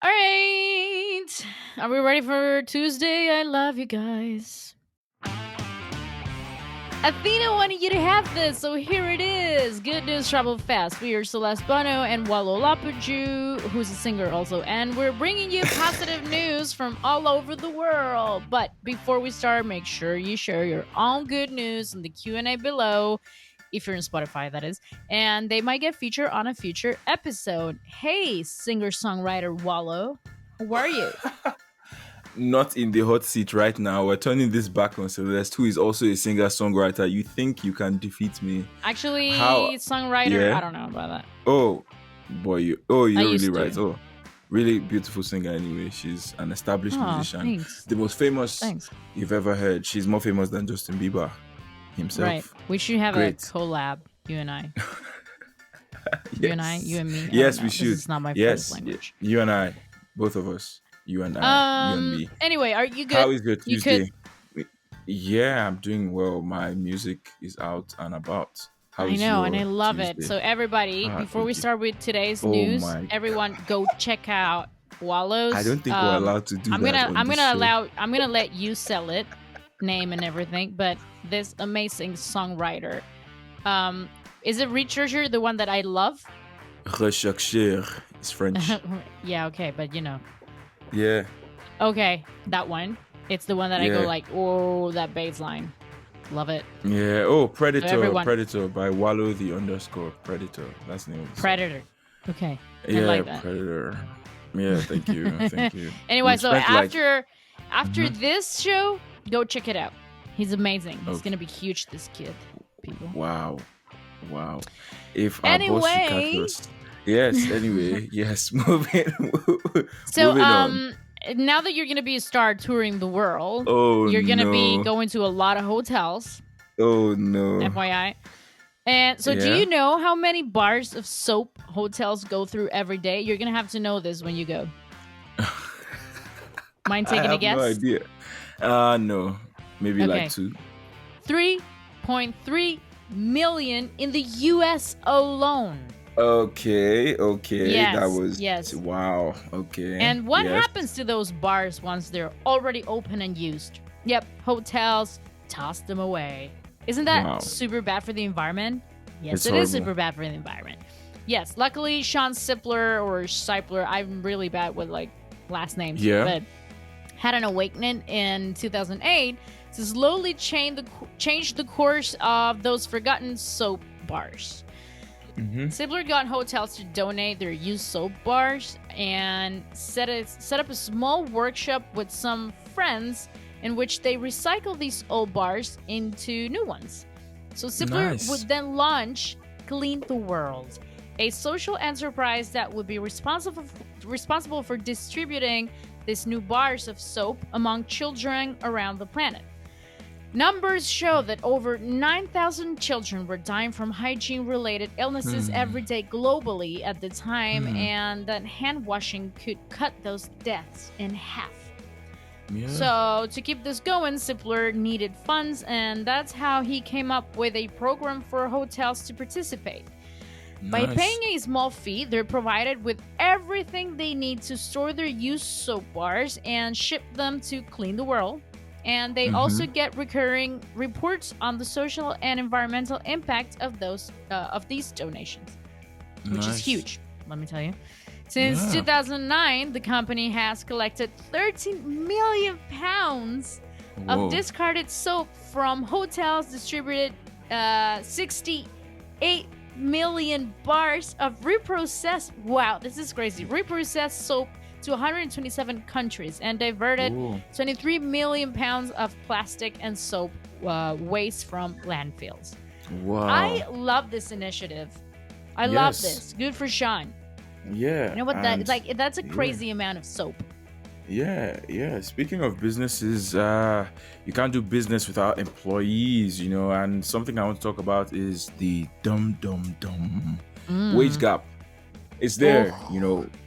All right. Are we ready for Tuesday? I love you guys. Athena wanted you to have this, so here it is. Good news travel fast. We are Celeste Bono and Wallow Lapaju, who's a singer also, and we're bringing you positive news from all over the world. But before we start, make sure you share your own good news in the Q&A below, if you're in Spotify, that is, and they might get featured on a future episode. Hey, singer-songwriter Wallow, how are you? Not in the hot seat right now. We're turning this back on Celeste, who is also a singer-songwriter. You think you can defeat me? Actually, How? songwriter, Yeah. I don't know about that. Oh, boy, you're really used right. to. Oh, really beautiful singer anyway. She's an established musician. Thanks. The most famous Thanks. you've ever heard. She's more famous than Justin Bieber himself. Right. We should have Great. a collab, you and I. Yes. You and I, you and me. Yes, we should. This is not my Yes, first language. you and I, both of us. You and I, you and me. Anyway, are you good? How is your You Tuesday? Yeah, I'm doing well. My music is out and about. How I is know, your and I love it. Tuesday? So everybody, before we thank you. start with today's Oh news, my everyone go check out Wallows. I don't think we're allowed to do I'm that. I'm gonna let you sell it, name and everything. But this amazing songwriter, is it Researcher, the one that I love? Rechercher is French. Yeah, okay, but you know. Yeah. Okay, that one. It's the one that I go like, oh, that bass line. Love it. Yeah. Oh, Predator. everyone- Predator by Wallow the _. Predator. That's the name of the song. Predator. Okay. Yeah, I like that. Predator. Yeah, thank you. Thank you. Anyway, We so spent, after this show, go check it out. He's amazing. He's Okay. gonna be huge, this kid. People. Wow. If our boss should catch Anyway. us. Yes, anyway. Yes, moving So moving on. now that you're gonna be a star touring the world, Oh, you're gonna be no. going to a lot of hotels, Oh, no. FYI. And so do Yeah? you know how many bars of soap hotels go through every day? You're gonna have to know this when you go. Mind taking I a have guess? no idea. No. Maybe Okay. like 2. 3.3 million in the US alone. Okay. Yes, That was yes. wow. Okay. And what Yes. happens to those bars once they're already open and used? Yep, hotels toss them away. Isn't that Wow. super bad for the environment? Yes, It's it is horrible. super bad for the environment. Yes, luckily Sean Sipler or Sipler, I'm really bad with like last names, Yeah. but had an awakening in 2008 to slowly change the course of those forgotten soap bars. Mhm. Sibler got hotels to donate their used soap bars and set up a small workshop with some friends in which they recycle these old bars into new ones. So Sibler Nice. would then launch Clean the World, a social enterprise that would be responsible for distributing these new bars of soap among children around the planet. Numbers show that over 9,000 children were dying from hygiene-related illnesses every day globally at the time, and that hand washing could cut those deaths in half. Yeah. So, to keep this going, Sipler needed funds, and that's how he came up with a program for hotels to participate. By Nice. paying a small fee, they're provided with everything they need to store their used soap bars and ship them to Clean the World. And they also get recurring reports on the social and environmental impact of these donations, which is Nice. huge, let me tell you. Since Yeah. 2009, the company has collected 13 million pounds Whoa. of discarded soap from hotels, distributed 68 million bars of reprocessed, wow, this is crazy, reprocessed soap to 127 countries, and diverted Ooh. 23 million pounds of plastic and soap waste from landfills. Wow. I love this initiative. I love Yes. this. Good for Sean. Yeah. You know what? and- That's a crazy amount of soap. Yeah. Speaking of businesses, you can't do business without employees, and something I want to talk about is the dumb wage gap. It's there,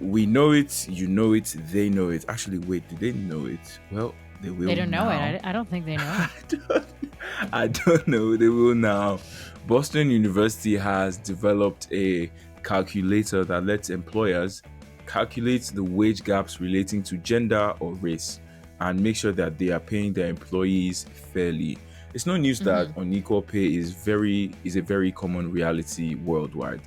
we know it, you know it, they know it. Actually, wait, do they know it? Well, they will. They don't know now. it. I don't think they know it. I don't know. They will now. Boston University has developed a calculator that lets employers calculate the wage gaps relating to gender or race and make sure that they are paying their employees fairly. It's no news that unequal pay is a very common reality worldwide.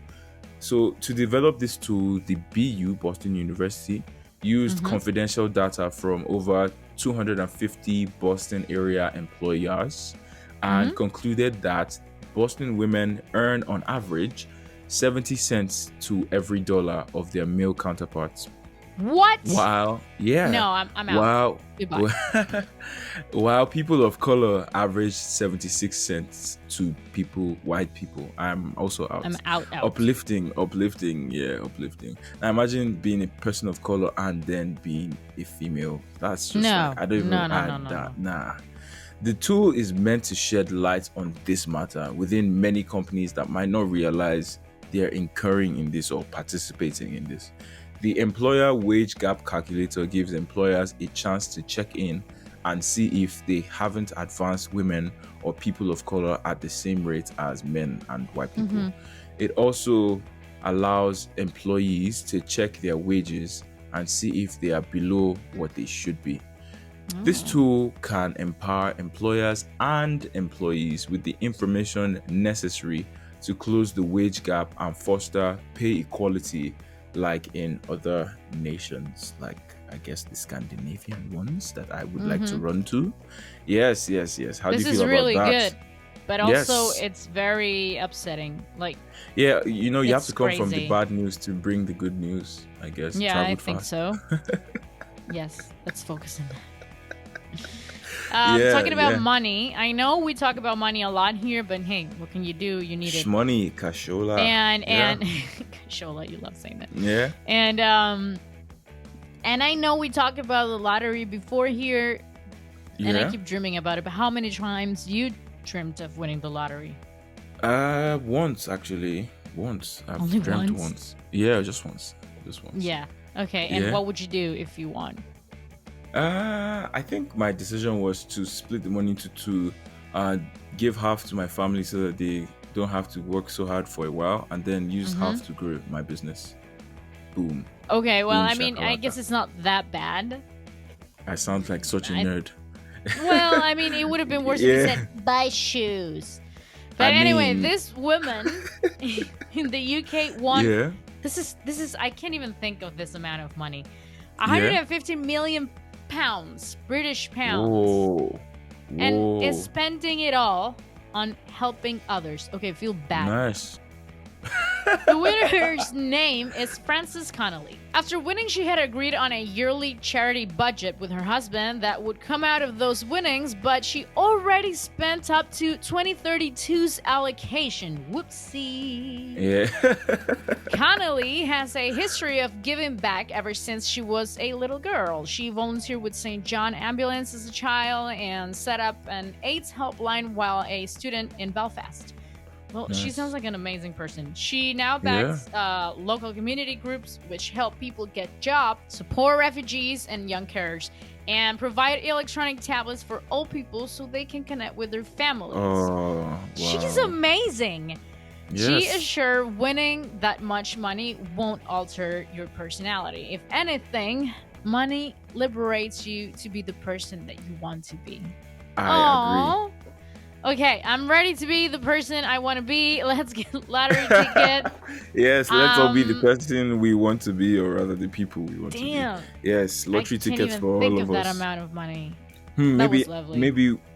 So to develop this tool, the BU, Boston University, used confidential data from over 250 Boston area employers and concluded that Boston women earn on average 70 cents to every dollar of their male counterparts. What? Wow. Yeah. No, I'm out. Wow. Goodbye. While people of color average 76 cents to white people. I'm also out. I'm out. Uplifting. Yeah, uplifting. Now imagine being a person of color and then being a female. That's just I don't even add that. Nah. The tool is meant to shed light on this matter within many companies that might not realize they're incurring in this or participating in this. The employer wage gap calculator gives employers a chance to check in and see if they haven't advanced women or people of color at the same rate as men and white people. It also allows employees to check their wages and see if they are below what they should be. This tool can empower employers and employees with the information necessary to close the wage gap and foster pay equality like in other nations, like I guess the Scandinavian ones that I would like to run to. Yes. How do you feel about that? This is really good, but also it's very upsetting. Like, yeah, you have to come from the bad news to bring the good news, I guess. Yeah, I think so. Yes, let's focus on that. Talking about money, I know we talk about money a lot here, but hey, what can you do? You need it. Money, cashola. And cashola, you love saying that. Yeah. And I know we talked about the lottery before here, and I keep dreaming about it. But how many times you dreamt of winning the lottery? Once actually. I've Only dreamt once. Yeah, just once. Yeah. Okay. And what would you do if you won? I think my decision was to split the money into two, give half to my family so that they don't have to work so hard for a while, and then use half to grow my business. Boom. Okay, well, Boom, I mean, I guess it's not that bad. I sound like such a nerd. Well, I mean, it would have been worse if you said, buy shoes. But anyway, this woman in the UK won. Yeah. This is, I can't even think of this amount of money. 150 million pounds, British pounds. Whoa. And is spending it all on helping others. Okay, feel bad. Nice. The winner's name is Frances Connolly. After winning, she had agreed on a yearly charity budget with her husband that would come out of those winnings, but she already spent up to 2032's allocation. Whoopsie. Yeah. Connolly has a history of giving back ever since she was a little girl. She volunteered with St. John Ambulance as a child and set up an AIDS helpline while a student in Belfast. Well, She sounds like an amazing person. She now backs local community groups which help people get jobs, support refugees and young carers, and provide electronic tablets for old people so they can connect with their families. Oh, wow. She's amazing. Yes. She is sure winning that much money won't alter your personality. If anything, money liberates you to be the person that you want to be. I agree. Okay, I'm ready to be the person I want to be. Let's get lottery ticket. Yes, let's all be the person we want to be, or rather the people we want to be. Yes, lottery tickets for all of us. I can't even think of that amount of money. That was lovely.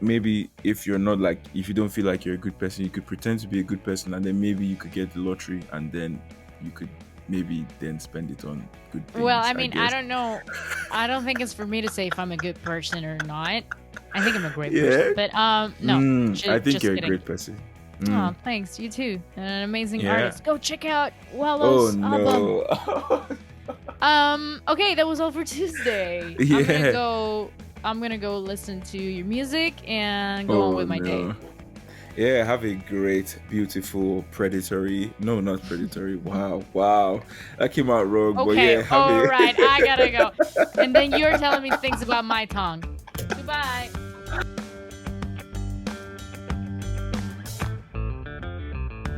Maybe if you're not if you don't feel like you're a good person, you could pretend to be a good person, and then maybe you could get the lottery, and then you could maybe then spend it on good things. Well, I mean, I don't know. I don't think it's for me to say if I'm a good person or not. I think I'm a great person, but no. I think you're a great person. Oh, thanks. You too. An amazing artist. Go check out Wallows album. Okay, that was all for Tuesday. Yeah. I'm gonna go listen to your music and go on with my day. Yeah, have a great, beautiful, predatory. No, not predatory. Wow. That came out wrong. Okay, but yeah, all right. I gotta go. And then you're telling me things about my tongue. Goodbye.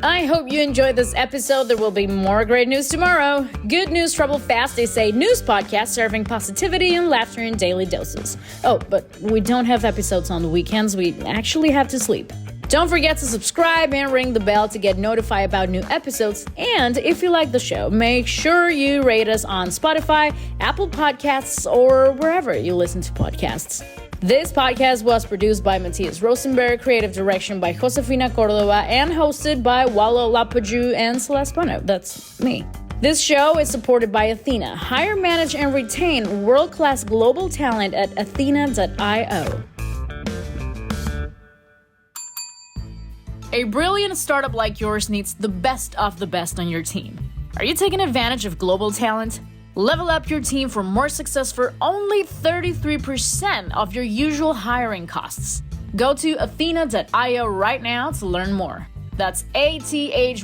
I hope you enjoyed this episode. There will be more great news tomorrow. Good news, trouble fast. They say news podcast serving positivity and laughter in daily doses. Oh, but we don't have episodes on the weekends. We actually have to sleep. Don't forget to subscribe and ring the bell to get notified about new episodes. And if you like the show, make sure you rate us on Spotify, Apple Podcasts, or wherever you listen to podcasts. This podcast was produced by Matthias Rosenberg, creative direction by Josefina Cordova, and hosted by Wallows and Celeste Bono. That's me. This show is supported by Athyna. Hire, manage, and retain world-class global talent at Athyna.io. A brilliant startup like yours needs the best of the best on your team. Are you taking advantage of global talent? Level up your team for more success for only 33% of your usual hiring costs. Go to Athyna.io right now to learn more. That's Athyna.io.